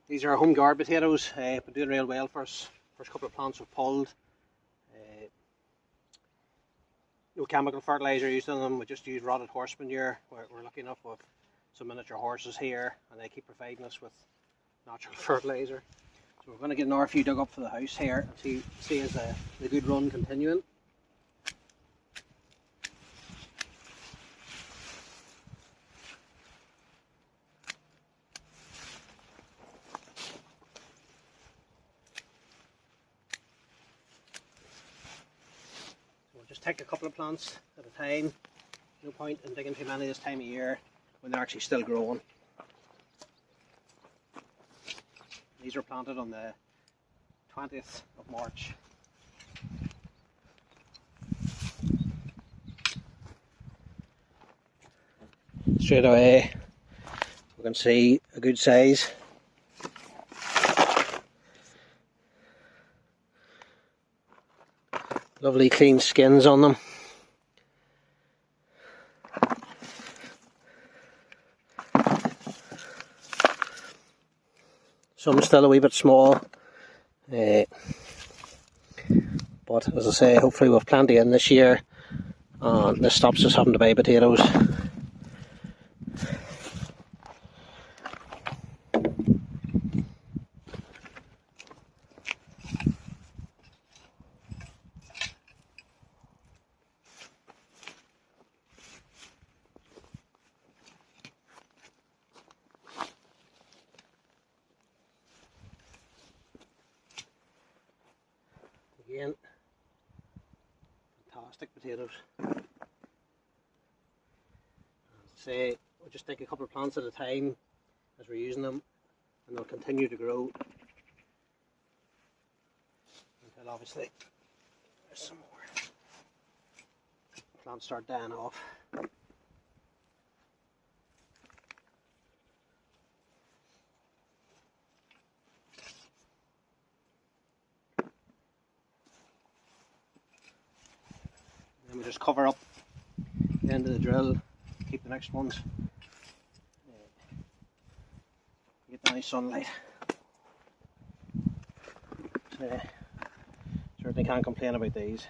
These are home garden potatoes, been doing real well for us. First couple of plants have pulled. No chemical fertiliser used on them, we just use rotted horse manure. We're lucky enough with some miniature horses here and they keep providing us with natural fertiliser. So we're going to get another few dug up for the house here and see is the good run continuing. Just take a couple of plants at a time. No point in digging too many this time of year when they're actually still growing. These were planted on the 20th of March. Straight away we can see a good size. Lovely clean skins on them. Some still a wee bit small, but as I say, hopefully we've plenty in this year and this stops us having to buy potatoes. Again, fantastic potatoes. As I say, we'll just take a couple of plants at a time as we're using them, and they'll continue to grow until obviously there's some more plants start dying off. Then we just cover up the end of the drill, keep the next ones, get the nice sunlight. So, certainly can't complain about these.